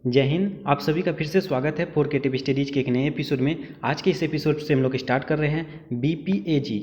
जय हिंद। आप सभी का फिर से स्वागत है 4K टिप स्टडीज के एक नए एपिसोड में। आज के इस एपिसोड से हम लोग स्टार्ट कर रहे हैं बीपीएजी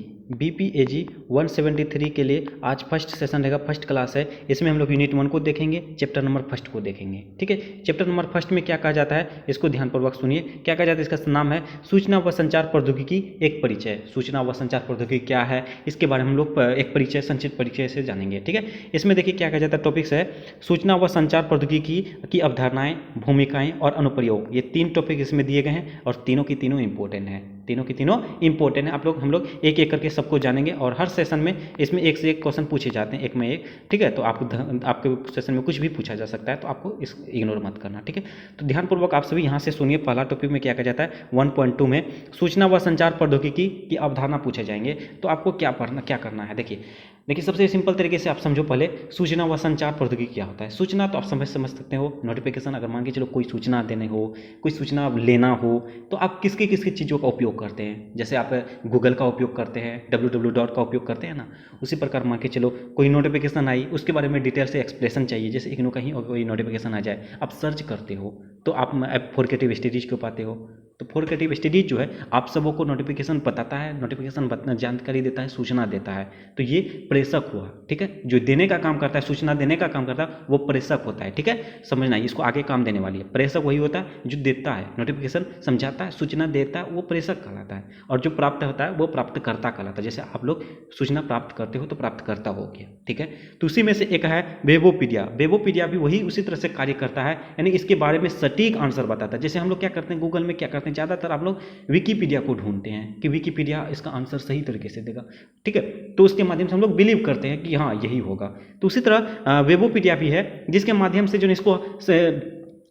173 के लिए। आज फर्स्ट सेशन रहेगा, फर्स्ट क्लास है। इसमें हम लोग यूनिट 1 को देखेंगे, चैप्टर नंबर फर्स्ट को देखेंगे। ठीक है, चैप्टर नंबर फर्स्ट में क्या कहा जाता है इसको ध्यानपूर्वक सुनिए। क्या कहा जाता है, इसका नाम है सूचना व संचार प्रौद्योगिकी एक परिचय। सूचना व संचार प्रौद्योगिकी क्या है, इसके बारे में हम लोग एक परिचय, संक्षिप्त परिचय से जानेंगे। ठीक है, इसमें देखिए क्या कहा जाता है, टॉपिक्स है सूचना व संचार प्रौद्योगिकी की अवधारणाएं, भूमिकाएं और अनुप्रयोग। ये 3 टॉपिक इसमें दिए गए हैं और तीनों की तीनों इंपॉर्टेंट हैं। तीनों की तीनों इंपॉर्टेंट है। हम लोग एक एक करके सबको जानेंगे और हर सेशन में इसमें एक से एक क्वेश्चन पूछे जाते हैं, एक में एक। ठीक है, तो आपके सेशन में कुछ भी पूछा जा सकता है, तो आपको इस इग्नोर मत करना। ठीक है, तो ध्यानपूर्वक आप सभी यहाँ से सुनिए। पहला टॉपिक में क्या कहा जाता है, 1.2 में सूचना व संचार प्रौद्योगिकी की अवधारणा पूछे जाएंगे। तो आपको क्या करना है, देखिए सबसे सिंपल तरीके से आप समझो। पहले सूचना व संचार प्रौद्योगिकी क्या होता है। सूचना तो आप समझ सकते हो, नोटिफिकेशन। अगर मान के चलो कोई सूचना देने हो, कोई सूचना लेना हो, तो आप किसकी चीज़ों का उपयोग करते हैं। जैसे आप गूगल का उपयोग करते हैं, www का उपयोग करते हैं ना, उसी प्रकार मान के चलो कोई नोटिफिकेशन आई, उसके बारे में डिटेल से एक्सप्लेनेशन चाहिए। जैसे इग्नू कहीं और कोई नोटिफिकेशन आ जाए, आप सर्च करते हो तो आप 4K टिप स्टडीज को पाते हो। तो 4K टिप स्टडीज जो है आप सबों को नोटिफिकेशन बताता है, नोटिफिकेशन जानकारी देता है, सूचना देता है। तो ये प्रेषक हुआ। ठीक है, जो देने का काम करता है, सूचना देने का काम करता है, वो प्रेषक होता है। ठीक है, समझना, इसको आगे काम देने वाली है। प्रेषक वही होता है जो देता है, नोटिफिकेशन समझाता है, सूचना देता है, वो प्रेषक कहलाता है। और जो प्राप्त होता है वो प्राप्तकर्ता कहलाता है। जैसे आप लोग सूचना प्राप्त करते हो तो प्राप्तकर्ता हो गया। ठीक है, तो उसी में से एक है वेबोपीडिया। वेबोपीडिया भी वही उसी तरह से कार्य करता है, यानी इसके बारे में सटीक आंसर बताता है। जैसे हम लोग क्या करते हैं, गूगल में क्या करते हैं, ज़्यादातर आप लोग विकीपीडिया को ढूंढते हैं कि विकीपीडिया इसका आंसर सही तरीके से देगा। ठीक है, तो उसके माध्यम से हम लोग बिलीव करते हैं कि हाँ यही होगा। तो उसी तरह वेबोपीडिया भी है, जिसके माध्यम से जो इसको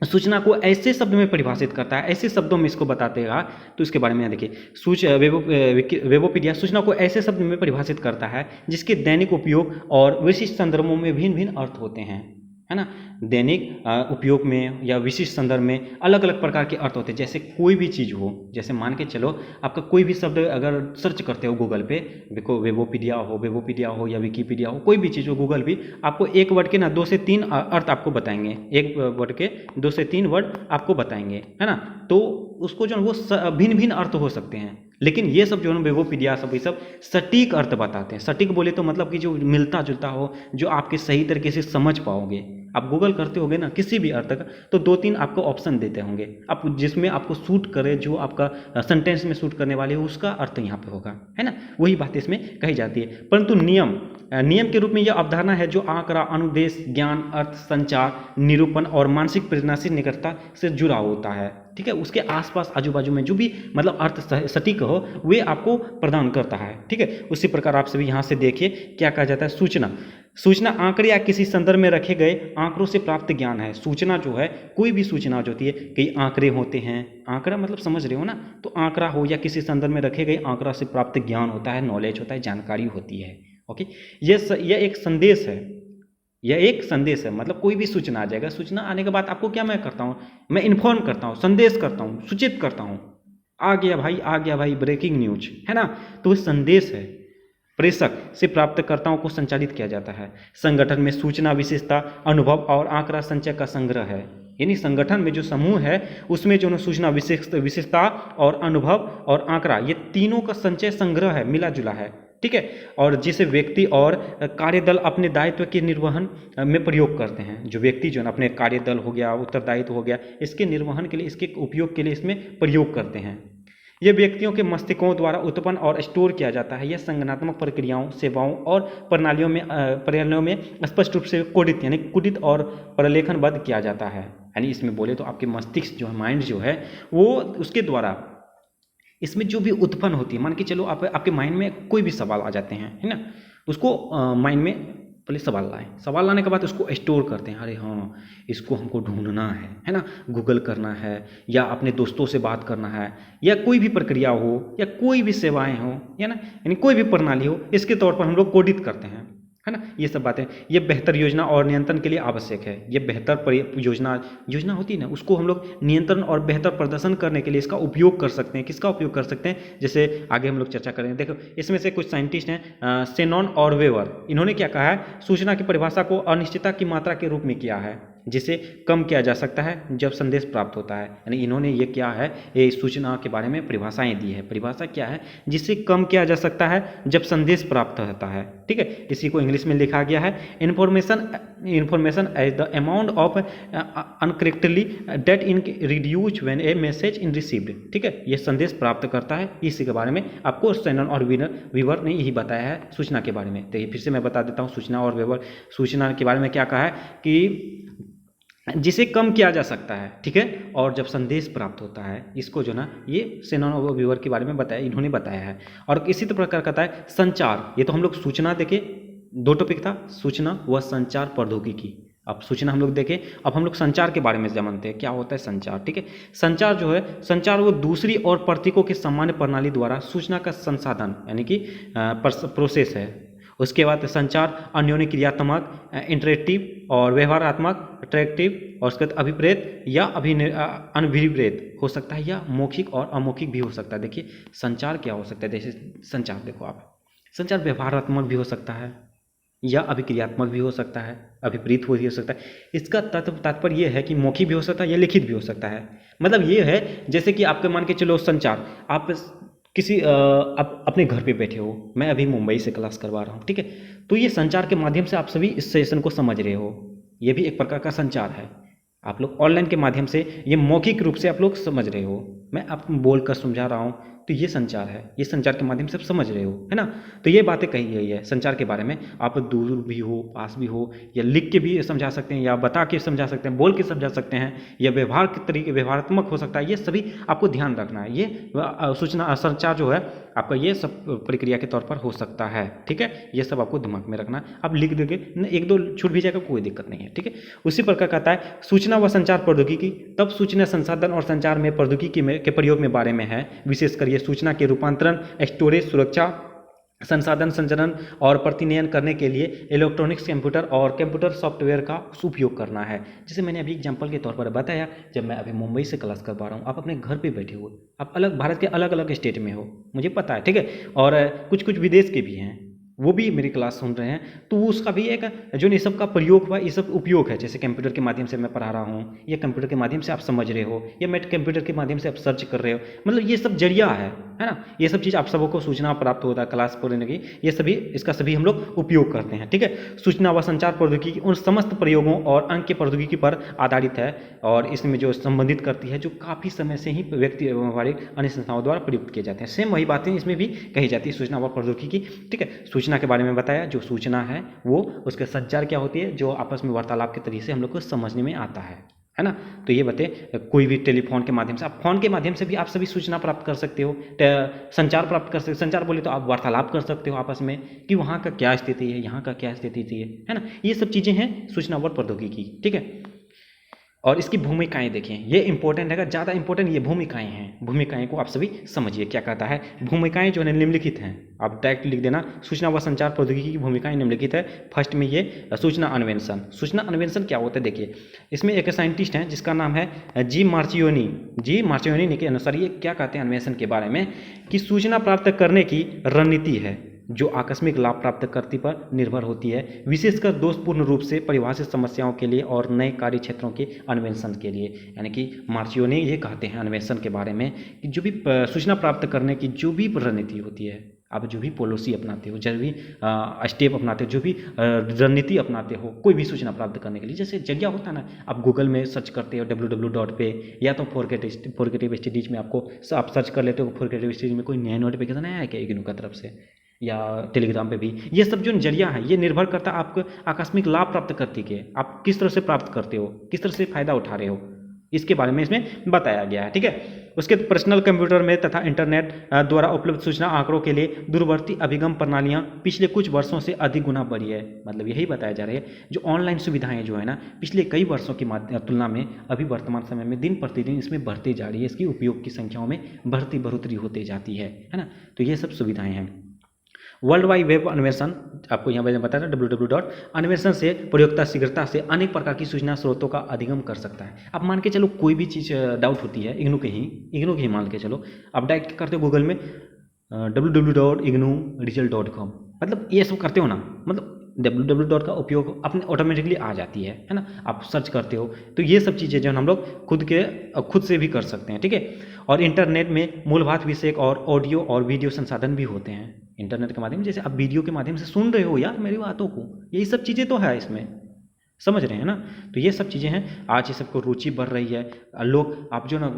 सूचना को ऐसे शब्द में परिभाषित करता है, ऐसे शब्दों में इसको बतातेगा। तो इसके बारे में देखिए, वेबोपीडिया सूचना को ऐसे शब्द में परिभाषित करता है जिसके दैनिक उपयोग और विशिष्ट संदर्भों में भिन्न भिन्न अर्थ होते हैं, है ना। दैनिक उपयोग में या विशिष्ट संदर्भ में अलग अलग प्रकार के अर्थ होते हैं। जैसे कोई भी चीज़ हो, जैसे मान के चलो आपका कोई भी शब्द अगर सर्च करते हो गूगल पे, वेबोपीडिया हो या विकीपीडिया हो, कोई भी चीज़ हो, गूगल भी आपको एक वर्ड के ना 2 से 3 अर्थ आपको बताएंगे। एक वर्ड के 2 से 3 वर्ड आपको बताएंगे, है ना। तो उसको जो वो भिन्न भिन्न अर्थ हो सकते हैं, लेकिन ये सब जो है वेबोपीडिया सब, ये सब सटीक अर्थ बताते हैं। सटीक बोले तो मतलब कि जो मिलता जुलता हो, जो आपके सही तरीके से समझ पाओगे। आप गूगल करते होगे ना किसी भी अर्थ का, तो 2-3 आपको ऑप्शन देते होंगे, आप जिसमें आपको सूट करे, जो आपका सेंटेंस में सूट करने वाले हो, उसका अर्थ यहाँ पे होगा, है ना। वही बात इसमें कही जाती है। परंतु नियम के रूप में यह अवधारणा है जो आंकड़ा, अनुदेश, ज्ञान, अर्थ, संचार, निरूपण और मानसिक प्रेरणा से निकटता से जुड़ा होता है। ठीक है, उसके आसपास आजू बाजू में जो भी मतलब अर्थ सटीक हो, वे आपको प्रदान करता है। ठीक है, उसी प्रकार आप सभी यहाँ से देखिए क्या कहा जाता है। सूचना आंकड़े या किसी संदर्भ में रखे गए आंकड़ों से प्राप्त ज्ञान है। सूचना जो है, कोई भी सूचना जो होती है, कई आंकड़े होते हैं। आंकड़ा मतलब समझ रहे हो ना, तो आंकड़ा हो या किसी संदर्भ में रखे गए आंकड़ा से प्राप्त ज्ञान होता है, नॉलेज होता है, जानकारी होती है। ओके, यह एक संदेश है। यह एक संदेश है, मतलब कोई भी सूचना आ जाएगा, सूचना आने के बाद आपको क्या मैं करता हूँ, मैं इन्फॉर्म करता हूँ, संदेश करता हूँ, सूचित करता हूँ, आ गया भाई ब्रेकिंग न्यूज, है ना। तो वह संदेश है, प्रेषक से प्राप्तकर्ताओं को संचालित किया जाता है। संगठन में सूचना विशेषता, अनुभव और आंकड़ा संचय का संग्रह है। यानी संगठन में जो समूह है उसमें जो सूचना विशेषता और अनुभव और आंकड़ा, ये तीनों का संचय संग्रह है, मिला जुला है। ठीक है, और जिसे व्यक्ति और कार्यदल अपने दायित्व के निर्वहन में प्रयोग करते हैं। जो व्यक्ति जो है अपने कार्यदल हो गया, उत्तरदायित्व हो गया, इसके निर्वहन के लिए, इसके उपयोग के लिए इसमें प्रयोग करते हैं। ये व्यक्तियों के मस्तिष्कों द्वारा उत्पन्न और स्टोर किया जाता है। यह संगठनात्मक प्रक्रियाओं, सेवाओं और प्रणालियों में स्पष्ट रूप से कोडित और प्रलेखनबद्ध किया जाता है। यानी इसमें बोले तो आपके मस्तिष्क जो है, माइंड जो है, वो उसके द्वारा इसमें जो भी उत्पन्न होती है, मान के चलो आपके माइंड में कोई भी सवाल आ जाते हैं, है ना, उसको माइंड में पहले सवाल लाने के बाद उसको स्टोर करते हैं। अरे हाँ, इसको हमको ढूंढना है ना, गूगल करना है, या अपने दोस्तों से बात करना है, या कोई भी प्रक्रिया हो, या कोई भी सेवाएं हो, या ना, यानी कोई भी प्रणाली हो, इसके तौर पर हम लोग कोडित करते हैं, है ना। ये सब बातें, ये बेहतर योजना और नियंत्रण के लिए आवश्यक है। ये बेहतर योजना होती है ना, उसको हम लोग नियंत्रण और बेहतर प्रदर्शन करने के लिए इसका उपयोग कर सकते हैं। किसका उपयोग कर सकते हैं, जैसे आगे हम लोग चर्चा करेंगे। देखो इसमें से कुछ साइंटिस्ट हैं, सेनॉन और वेवर, इन्होंने क्या कहा है, सूचना की परिभाषा को अनिश्चितता की मात्रा के रूप में किया है। जिसे कम किया जा सकता है जब संदेश प्राप्त होता है। यानी इन्होंने ये क्या है, ये सूचना के बारे में परिभाषाएं दी है। परिभाषा क्या है, जिसे कम किया जा सकता है जब संदेश प्राप्त होता है। ठीक है, इसी को इंग्लिश में लिखा गया है, information as the amount of uncorrectly date in reduce when a message in received. ठीक है, ये संदेश प्राप्त करता है, इसी के बारे में आपको शैनन और वीवर ने यही बताया है सूचना के बारे में। तो ये फिर से मैं बता देता हूँ, सूचना और वीवर सूचना के बारे में क्या कहा है कि जिसे कम किया जा सकता है, ठीक है, और जब संदेश प्राप्त होता है, इसको जो ना ये शैनन और वीवर के बारे में बताया, इन्होंने बताया है। और इसी प्रकार कहता है संचार, ये तो हम लोग सूचना देखे, दो टॉपिक था, सूचना व संचार प्रौद्योगिकी। अब सूचना हम लोग देखें, अब हम लोग संचार के बारे में जानते हैं क्या होता है संचार। ठीक है, संचार जो है, संचार वो दूसरी और प्रतीकों के सामान्य प्रणाली द्वारा सूचना का संसाधन यानी कि प्रोसेस है। उसके बाद संचार अन्योन्य क्रियात्मक, इंटरेक्टिव और व्यवहारात्मक, अट्रैक्टिव, और उसके बाद अभिप्रेत या अनभिप्रेत हो सकता है, या मौखिक और अमौखिक भी हो सकता है। देखिए संचार क्या हो सकता है, जैसे संचार देखो आप, संचार व्यवहारात्मक भी हो सकता है या अभिक्रियात्मक भी हो सकता है, अभिप्रेत हो सकता है। इसका तात्पर्य यह है कि मौखिक भी हो सकता है या लिखित भी हो सकता है। मतलब ये है जैसे कि आपके मान के चलो संचार, आप किसी अपने घर पे बैठे हो, मैं अभी मुंबई से क्लास करवा रहा हूँ, ठीक है, तो ये संचार के माध्यम से आप सभी इस सेशन को समझ रहे हो, ये भी एक प्रकार का संचार है। आप लोग ऑनलाइन के माध्यम से ये मौखिक रूप से आप लोग समझ रहे हो, मैं आपको बोल कर समझा रहा हूँ, तो ये संचार है, ये संचार के माध्यम से आप समझ रहे हो, है ना। तो ये बातें कही गई है संचार के बारे में। आप दूर भी हो, पास भी हो, या लिख के भी समझा सकते हैं, या बता के समझा सकते हैं, बोल के समझा सकते हैं, या व्यवहार के तरीके व्यवहारात्मक हो सकता है, ये सभी आपको ध्यान रखना है। ये सूचना संचार जो है आपका ये सब प्रक्रिया के तौर पर हो सकता है, ठीक है, ये सब आपको दिमाग में रखना है। आप लिख दोगे, एक दो छूट भी जाएगा, कोई दिक्कत नहीं है, ठीक है। उसी प्रकार कहता है सूचना व संचार प्रौद्योगिकी, तब सूचना संसाधन और संचार में प्रौद्योगिकी के प्रयोग में बारे में है। विशेषकर ये सूचना के रूपांतरण, स्टोरेज, सुरक्षा, संसाधन संचरण और प्रतिनयन करने के लिए इलेक्ट्रॉनिक्स कंप्यूटर और कंप्यूटर सॉफ्टवेयर का उपयोग करना है। जैसे मैंने अभी एग्जांपल के तौर पर बताया, जब मैं अभी मुंबई से क्लास करवा रहा हूँ, आप अपने घर पे बैठे हो, आप अलग भारत के अलग अलग स्टेट में हो, मुझे पता है, ठीक है, और कुछ कुछ विदेश के भी हैं, वो भी मेरी क्लास सुन रहे हैं, तो उसका भी एक जो ये सब का प्रयोग हुआ, ये सब उपयोग है। जैसे कंप्यूटर के माध्यम से मैं पढ़ा रहा हूँ, या कंप्यूटर के माध्यम से आप समझ रहे हो, या मैं कंप्यूटर के माध्यम से आप सर्च कर रहे हो, मतलब ये सब जरिया है ना। ये सब चीज़ आप सबको सूचना प्राप्त होता है क्लास पढ़ने की, ये सभी इसका सभी हम लोग उपयोग करते हैं, ठीक है। सूचना व संचार प्रौद्योगिकी उन समस्त प्रयोगों और अंक के प्रौद्योगिकी पर आधारित है, और इसमें जो संबंधित करती है, जो काफ़ी समय से ही व्यक्ति व्यावहारिक अन्य संस्थाओं द्वारा प्रयुक्त किए जाते हैं। सेम वही बातें इसमें भी कही जाती है, सूचना व प्रौद्योगिकी, ठीक है। सूचना के बारे में बताया, जो सूचना है वो उसके संचार क्या होती है, जो आपस में वार्तालाप के तरीके से हम लोग को समझने में आता है ना। तो ये बातें कोई भी टेलीफोन के माध्यम से, आप फोन के माध्यम से भी आप सभी सूचना प्राप्त कर सकते हो, संचार प्राप्त कर सकते हो। संचार बोले तो आप वार्तालाप कर सकते हो आपस में कि वहाँ का क्या स्थिति है, यहाँ का क्या स्थिति है ना। ये सब चीज़ें हैं सूचना व प्रौद्योगिकी, ठीक है। और इसकी भूमिकाएं देखें, ये इंपॉर्टेंट है, ज़्यादा इंपॉर्टेंट ये भूमिकाएं हैं। भूमिकाएं को आप सभी समझिए क्या कहता है। भूमिकाएं जो है निम्नलिखित हैं, आप डायरेक्ट लिख देना, सूचना व संचार प्रौद्योगिकी की भूमिकाएं निम्नलिखित है। फर्स्ट में ये सूचना अन्वेषण। सूचना अन्वेषण क्या होता है, देखिए इसमें एक साइंटिस्ट हैं जिसका नाम है जी मार्चियोनी के अनुसार ये क्या कहते हैं अन्वेषण के बारे में, कि सूचना प्राप्त करने की रणनीति है जो आकस्मिक लाभ प्राप्त करने पर निर्भर होती है, विशेषकर दोषपूर्ण रूप से परिभाषित समस्याओं के लिए और नए कार्य क्षेत्रों के अन्वेषण के लिए। यानी कि मार्चियोनी ये कहते हैं अन्वेषण के बारे में कि जो भी सूचना प्राप्त करने की जो भी रणनीति होती है, आप जो भी पॉलिसी अपनाते हो, जो भी स्टेप अपनाते हो, जो भी रणनीति अपनाते हो कोई भी सूचना प्राप्त करने के लिए, जैसे जरिया होता है ना, आप गूगल में सर्च करते हो www पे, या तो फोरकेटिव स्टडीज में आपको आप सर्च कर लेते हो, फोरकेटिव स्टडीज में कोई नया नोटिफिकेशन आया है क्या इग्नू की तरफ से, या टेलीग्राम पे भी। ये सब जो जरिया है ये निर्भर करता है आपको आकस्मिक लाभ प्राप्त करने के, आप किस तरह से प्राप्त करते हो, किस तरह से फायदा उठा रहे हो, इसके बारे में इसमें बताया गया है, ठीक है। उसके पर्सनल कंप्यूटर में तथा इंटरनेट द्वारा उपलब्ध सूचना आंकड़ों के लिए दूरवर्ती अभिगम प्रणालियां पिछले कुछ वर्षों से अधिक गुना बढ़ी है। मतलब यही बताया जा रहा है, जो ऑनलाइन सुविधाएं जो है ना, पिछले कई वर्षों की तुलना में अभी वर्तमान समय में दिन प्रतिदिन इसमें बढ़ती जा रही है, इसकी उपयोग की संख्याओं में बढ़ोतरी होती जाती है ना। तो ये सब सुविधाएं हैं। वर्ल्ड वाइड वेब अन्वेषण, आपको यहाँ मैंने बताया www. अन्वेषण से प्रयोक्ता शीघ्रता से अनेक प्रकार की सूचना स्रोतों का अधिगम कर सकता है। आप मान के चलो कोई भी चीज़ डाउट होती है, इग्नू के ही मान के चलो, आप डायरेक्ट करते हो गूगल में www.ignuresult.com, मतलब ये सब करते हो ना, मतलब www का उपयोग अपने ऑटोमेटिकली आ जाती है ना, आप सर्च करते हो। तो ये सब चीज़ें जो हम लोग खुद से भी कर सकते हैं, ठीक है। और इंटरनेट में मूलभूत विषय और ऑडियो और वीडियो संसाधन भी होते हैं इंटरनेट के माध्यम, जैसे आप वीडियो के माध्यम से सुन रहे हो यार मेरी बातों को, यही सब चीज़ें तो है इसमें, समझ रहे हैं ना। तो ये सब चीज़ें हैं, आज ये सबको रुचि बढ़ रही है। लोग आप जो ना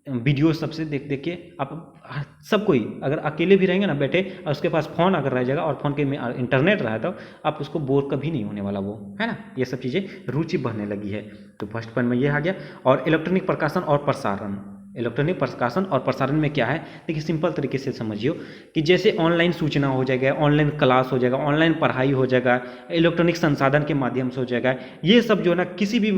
वीडियो सबसे देख देख के आप सब कोई अगर अकेले भी रहेंगे ना बैठे और उसके पास फ़ोन अगर रह जाएगा और फ़ोन के में इंटरनेट रहा तो आप उसको बोर कभी नहीं होने वाला, वो है ना। ये सब चीज़ें रुचि बढ़ने लगी है। तो फर्स्ट पॉइंट में ये आ गया। और इलेक्ट्रॉनिक प्रकाशन और प्रसारण, इलेक्ट्रॉनिक प्रकाशन और प्रसारण में क्या है, देखिए सिंपल तरीके से समझिए कि जैसे ऑनलाइन सूचना हो जाएगा, ऑनलाइन क्लास हो जाएगा, ऑनलाइन पढ़ाई हो जाएगा, इलेक्ट्रॉनिक संसाधन के माध्यम से हो जाएगा, ये सब जो है ना किसी भी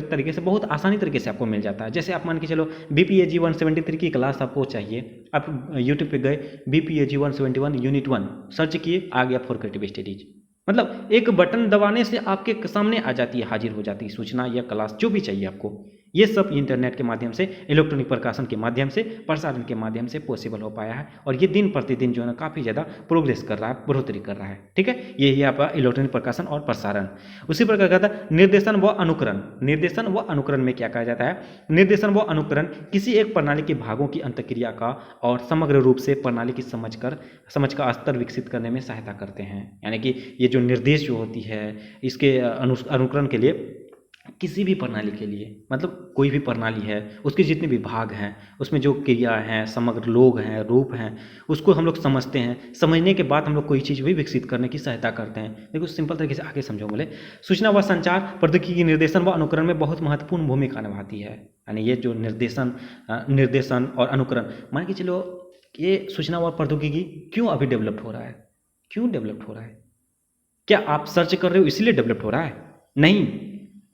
तरीके से बहुत आसानी तरीके से आपको मिल जाता है। जैसे आप मान के चलो BPAG 173 की क्लास आपको चाहिए, आप यूट्यूब पे गए BPAG 171 यूनिट 1 सर्च किए, आ गया फॉर क्रिएटिव स्टडीज, मतलब एक बटन दबाने से आपके सामने आ जाती है, हाजिर हो जाती है सूचना या क्लास जो भी चाहिए आपको। ये सब इंटरनेट के माध्यम से, इलेक्ट्रॉनिक प्रकाशन के माध्यम से, प्रसारण के माध्यम से पॉसिबल हो पाया है। और ये दिन प्रतिदिन जो है ना काफ़ी ज़्यादा प्रोग्रेस कर रहा है, बढ़ोतरी कर रहा है, ठीक है। ये है आपका इलेक्ट्रॉनिक प्रकाशन और प्रसारण। उसी प्रकार का था निर्देशन व अनुकरण। निर्देशन व अनुकरण में क्या कहा जाता है, निर्देशन व अनुकरण किसी एक प्रणाली के भागों की अंतक्रिया का और समग्र रूप से प्रणाली की समझ का स्तर विकसित करने में सहायता करते हैं। यानी कि ये जो निर्देश जो होती है इसके अनुकरण के लिए, किसी भी प्रणाली के लिए, मतलब कोई भी प्रणाली है उसके जितने भी भाग हैं उसमें जो क्रिया हैं, समग्र लोग हैं, रूप हैं, उसको हम लोग समझते हैं। समझने के बाद हम लोग कोई चीज़ भी विकसित करने की सहायता करते हैं। देखो सिंपल तरीके से आगे समझो बोले, सूचना व संचार प्रौद्योगिकी निर्देशन व अनुकरण में बहुत महत्वपूर्ण भूमिका निभाती है। यानी ये जो निर्देशन और अनुकरण, मान के चलो ये सूचना व प्रौद्योगिकी क्यों अभी डेवलप्ड हो रहा है, क्यों डेवलप्ड हो रहा है? क्या आप सर्च कर रहे हो इसलिए डेवलप्ड हो रहा है? नहीं,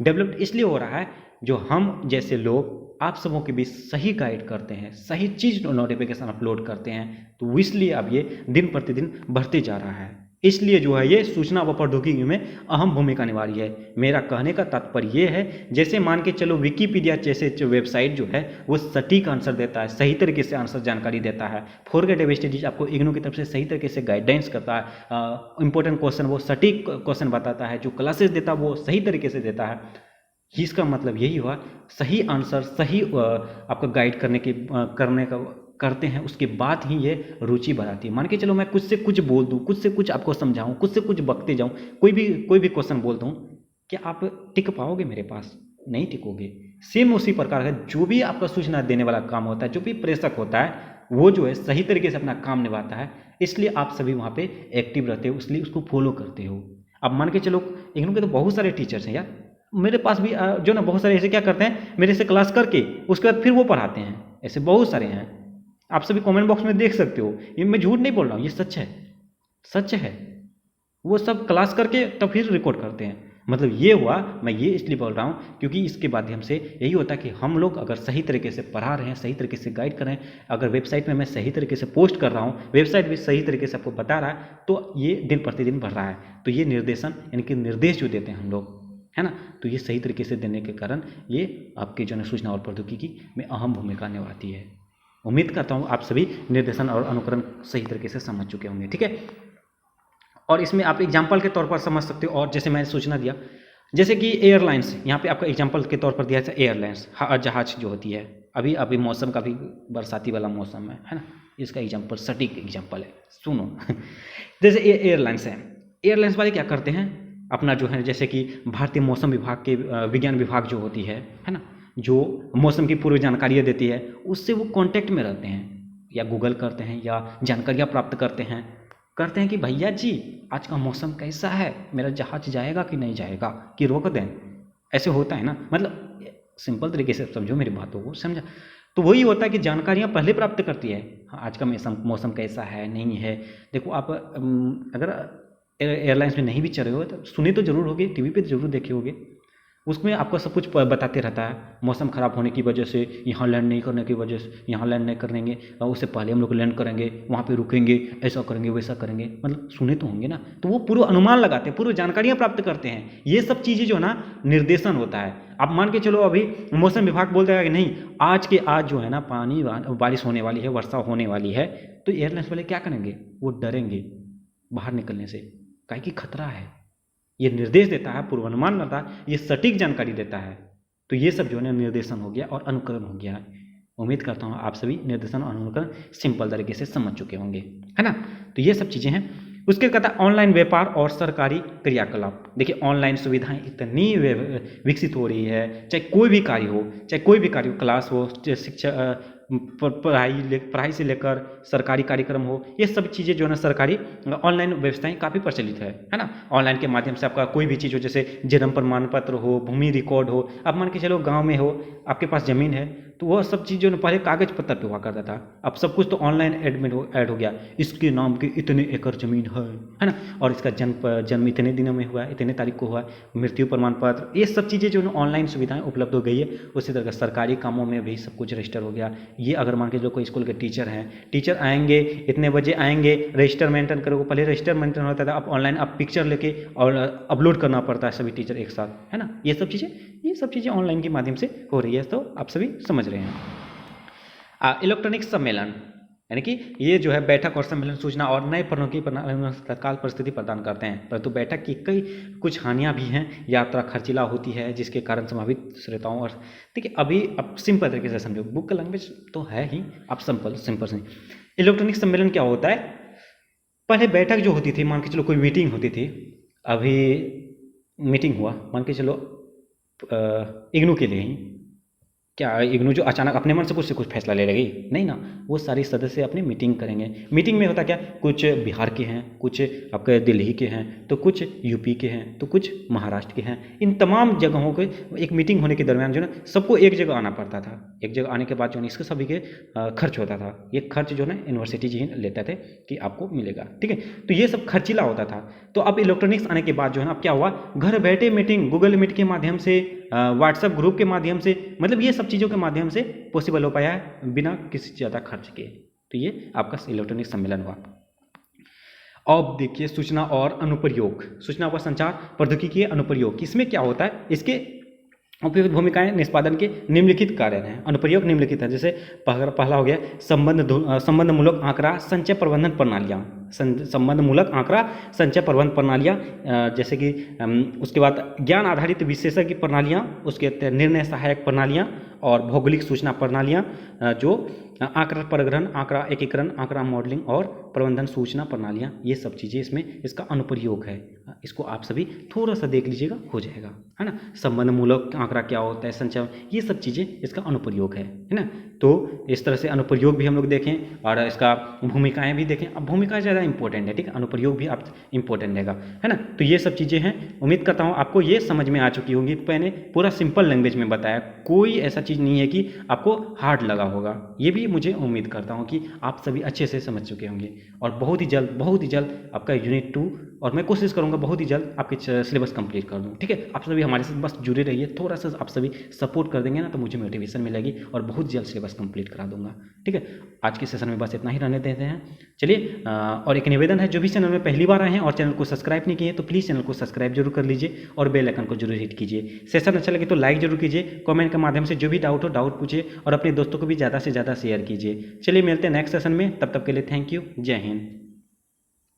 डेवलप्ड इसलिए हो रहा है जो हम जैसे लोग आप सबों के बीच सही गाइड करते हैं, सही चीज़ नोटिफिकेशन अपलोड करते हैं, तो इसलिए अब ये दिन प्रतिदिन बढ़ते जा रहा है। इसलिए जो है ये सूचना व प्रौद्योगिकी में अहम भूमिका निभा रही है। मेरा कहने का तात्पर्य ये है, जैसे मान के चलो विकिपीडिया जैसे वेबसाइट जो है वो सटीक आंसर देता है, सही तरीके से आंसर जानकारी देता है। फॉर क्रिएटिव स्टडीज आपको इग्नू की तरफ से सही तरीके से गाइडेंस करता है, इंपॉर्टेंट क्वेश्चन वो सटीक क्वेश्चन बताता है, जो क्लासेस देता है वो सही तरीके से देता है। इसका मतलब यही हुआ, सही आंसर सही आपका गाइड करते हैं, उसके बाद ही ये रुचि बढ़ाती है। मान के चलो मैं कुछ से कुछ बोल दूं, कुछ से कुछ आपको समझाऊं, कुछ से कुछ बकते जाऊं, कोई भी क्वेश्चन बोल दूं, क्या आप टिक पाओगे मेरे पास? नहीं टिकोगे। सेम उसी प्रकार है, जो भी आपका सूचना देने वाला काम होता है, जो भी प्रेषक होता है, वो जो है सही तरीके से अपना काम निभाता है, इसलिए आप सभी वहाँ पे एक्टिव रहते हो, इसलिए उसको फॉलो करते हो। अब मान के चलो इग्नू के तो बहुत सारे टीचर्स हैं यार, मेरे पास भी जो ना बहुत सारे ऐसे क्या करते हैं, मेरे से क्लास करके उसके बाद फिर वो पढ़ाते हैं, ऐसे बहुत सारे हैं। आप सभी कमेंट बॉक्स में देख सकते हो, ये मैं झूठ नहीं बोल रहा हूँ, ये सच है, सच है। वो सब क्लास करके तब फिर रिकॉर्ड करते हैं। मतलब ये हुआ, मैं ये इसलिए बोल रहा हूँ क्योंकि इसके माध्यम से यही होता है कि हम लोग अगर सही तरीके से पढ़ा रहे हैं, सही तरीके से गाइड कर रहे हैं, अगर वेबसाइट में मैं सही तरीके से पोस्ट कर रहा हूँ, वेबसाइट भी सही तरीके से आपको बता रहा है, तो ये दिन प्रतिदिन बढ़ रहा है। तो ये निर्देशन यानी कि निर्देश जो देते हैं हम लोग, है ना, तो ये सही तरीके से देने के कारण ये आपके जो है सूचना और प्रौद्योगिकी में अहम भूमिका निभाती है। उम्मीद करता हूँ आप सभी निर्देशन और अनुकरण सही तरीके से समझ चुके होंगे, ठीक है। और इसमें आप एग्जाम्पल के तौर पर समझ सकते हो, और जैसे मैंने सूचना दिया, जैसे कि एयरलाइंस, यहाँ पे आपका एग्जाम्पल के तौर पर दिया है एयरलाइंस, जहाज जो होती है, अभी मौसम का भी बरसाती वाला मौसम है ना, इसका एग्जाम्पल सटीक एग्जाम्पल है, सुनो। जैसे एयरलाइंस है, एयरलाइंस वाले क्या करते हैं, अपना जो है जैसे कि भारतीय मौसम विभाग के विज्ञान विभाग जो होती है ना, जो मौसम की पूर्व जानकारियाँ देती है, उससे वो कांटेक्ट में रहते हैं, या गूगल करते हैं या जानकारियाँ प्राप्त करते हैं कि भैया जी आज का मौसम कैसा है, मेरा जहाज जाएगा कि नहीं जाएगा, कि रोक दें। ऐसे होता है ना, मतलब सिंपल तरीके से समझो मेरी बातों को, समझा। तो वही होता है कि जानकारियाँ पहले प्राप्त करती है, हाँ आज का मौसम कैसा है, नहीं है। देखो आप अगर एयरलाइंस में नहीं भी चल रहे हो तो सुने तो जरूर होगे, टीवी पे जरूर देखे होगे, उसमें आपको सब कुछ बताते रहता है, मौसम ख़राब होने की वजह से, यहाँ लैंड नहीं करने की वजह से, यहाँ लैंड नहीं करेंगे, उससे पहले हम लोग लैंड करेंगे, वहाँ पे रुकेंगे, ऐसा करेंगे वैसा करेंगे, मतलब सुने तो होंगे ना। तो वो पूरा अनुमान लगाते हैं, पूरी जानकारियाँ प्राप्त करते हैं। ये सब चीज़ें जो ना निर्देशन होता है। आप मान के चलो अभी मौसम विभाग बोल देगा कि नहीं आज जो है ना बारिश होने वाली है, वर्षा होने वाली है, तो एयरलाइंस वाले क्या करेंगे, वो डरेंगे बाहर निकलने से, काहे कि खतरा है, ये निर्देश देता है, पूर्वानुमान करता है, ये सटीक जानकारी देता है। तो ये सब जो है निर्देशन हो गया और अनुकरण हो गया। उम्मीद करता हूँ आप सभी निर्देशन और अनुकरण सिंपल तरीके से समझ चुके होंगे, है ना। तो ये सब चीज़ें हैं। उसके कहता है ऑनलाइन व्यापार और सरकारी क्रियाकलाप। देखिए ऑनलाइन सुविधाएं इतनी विकसित हो रही है, चाहे कोई भी कार्य हो, क्लास हो, शिक्षा पढ़ाई से लेकर सरकारी कार्यक्रम हो, ये सब चीज़ें जो है ना सरकारी ऑनलाइन व्यवस्थाएं काफ़ी प्रचलित है ना। ऑनलाइन के माध्यम से आपका कोई भी चीज़ हो, जैसे जन्म प्रमाण पत्र हो, भूमि रिकॉर्ड हो, अब मान के चलो गांव में हो, आपके पास ज़मीन है, तो वह सब चीज़ जो पहले कागज पत्तर पे हुआ करता था, अब सब कुछ तो ऑनलाइन ऐड हो गया। इसके नाम की इतने एकड़ जमीन है ना, और इसका जन्म इतने दिनों में हुआ, इतने तारीख को हुआ, मृत्यु प्रमाण पत्र, ये सब चीज़ें जो ऑनलाइन सुविधाएं उपलब्ध हो गई है। उसी तरह सरकारी कामों में भी सब कुछ रजिस्टर हो गया। ये अगर मान के जो कोई स्कूल के टीचर हैं, टीचर आएंगे, इतने बजे आएंगे, रजिस्टर मेंटेन करोगे, पहले रजिस्टर मेंटेन होता था, अब ऑनलाइन आप पिक्चर लेके और अपलोड करना पड़ता है सभी टीचर एक साथ, है ना। ये सब चीज़ें ऑनलाइन के माध्यम से हो रही है, तो आप सभी समझ रहे हैं। इलेक्ट्रॉनिक सम्मेलन यानी कि ये जो है बैठक और सम्मेलन सूचना और नए प्रौद्योगिकी तत्काल परिस्थिति प्रदान करते हैं, परंतु बैठक की कई कुछ हानियां भी हैं। यात्रा खर्चीला होती है, जिसके कारण संभावित श्रोताओं और देखिए अभी अब सिंपल तरीके से समझो, बुक का लैंग्वेज तो है ही, आप सिंपल से इलेक्ट्रॉनिक सम्मेलन क्या होता है। पहले बैठक जो होती थी, मान के चलो कोई मीटिंग होती थी, अभी मीटिंग हुआ, मान के चलो इग्नू के लिए ही, क्या इग्नू जो अचानक अपने मन से कुछ फैसला ले लेगी, नहीं ना, वो सारे सदस्य अपनी मीटिंग करेंगे। मीटिंग में होता क्या, कुछ बिहार के हैं, कुछ आपके दिल्ली के हैं, तो कुछ यूपी के हैं, तो कुछ महाराष्ट्र के हैं। इन तमाम जगहों के एक मीटिंग होने के दरमियान जो है सबको एक जगह आना पड़ता था। एक जगह आने के बाद जो है इसके सभी के खर्च होता था। ये खर्च जो है यूनिवर्सिटी जी लेते थे कि आपको मिलेगा, ठीक है। तो ये सब खर्चीला होता था। तो अब इलेक्ट्रॉनिक्स आने के बाद जो है ना अब क्या हुआ, घर बैठे मीटिंग गूगल मीट के माध्यम से, व्हाट्सएप ग्रुप के माध्यम से, मतलब ये सब चीज़ों के माध्यम से पॉसिबल हो पाया है बिना किसी ज़्यादा खर्च के। तो ये आपका इलेक्ट्रॉनिक सम्मेलन हुआ। अब देखिए सूचना और अनुप्रयोग, सूचना व संचार प्रौद्योगिकी के अनुप्रयोग, इसमें क्या होता है, इसके उपयुक्त भूमिकाएं निष्पादन के निम्नलिखित कार्य हैं। अनुप्रयोग निम्नलिखित है, जैसे पहला हो गया संबंधमूलक आंकड़ा संचय प्रबंधन प्रणालियाँ, संबंधमूलक आंकड़ा संचय प्रबंधन प्रणालियाँ, जैसे कि उसके बाद ज्ञान आधारित विशेषज्ञ प्रणालियाँ, उसके निर्णय सहायक प्रणालियाँ और भौगोलिक सूचना प्रणालियाँ, जो आंकड़ा परिग्रहण, आंकड़ा एकीकरण, आंकड़ा मॉडलिंग और प्रबंधन सूचना प्रणालियाँ, ये सब चीज़ें इसमें इसका अनुप्रयोग है। इसको आप सभी थोड़ा सा देख लीजिएगा, हो जाएगा, है ना। संबंधमूलक आंकड़ा क्या होता है, संचय, ये सब चीज़ें इसका अनुप्रयोग है ना। तो इस तरह से अनुप्रयोग भी हम लोग देखें और इसका भूमिकाएं भी देखें। अब भूमिका ज़्यादा इंपॉर्टेंट है, ठीक है, अनुप्रयोग भी आप इंपॉर्टेंट रहेगा, है ना। तो ये सब चीज़ें हैं, उम्मीद करता हूँ आपको ये समझ में आ चुकी होंगी। मैंने पूरा सिंपल लैंग्वेज में बताया, कोई ऐसा चीज़ नहीं है कि आपको हार्ड लगा होगा। ये भी मुझे उम्मीद करता हूँ कि आप सभी अच्छे से समझ चुके होंगे। और बहुत ही जल्द आपका यूनिट 2, और मैं कोशिश करूँगा बहुत ही जल्द आपके सिलेबस कंप्लीट कर दूँ, ठीक है। आप सभी हमारे साथ बस जुड़े रहिए, थोड़ा सा आप सभी सपोर्ट कर देंगे ना, तो मुझे मोटिवेशन मिलेगी और बहुत जल्द सिलेबस कंप्लीट करा दूंगा, ठीक है। आज के सेशन में बस इतना ही रहने देते हैं। चलिए, और एक निवेदन है, जो भी चैनल में पहली बार आए हैं और चैनल को सब्सक्राइब नहीं किए तो प्लीज़ चैनल को सब्सक्राइब जरूर कर लीजिए और बेल आइकन को जरूर हिट कीजिए। सेशन अच्छा लगे तो लाइक जरूर कीजिए, कमेंट के माध्यम से जो भी डाउट हो डाउट पूछिए और अपने दोस्तों को भी ज़्यादा से ज़्यादा शेयर कीजिए। चलिए मिलते हैं नेक्स्ट सेशन में, तब तक के लिए थैंक यू, जय हिंद।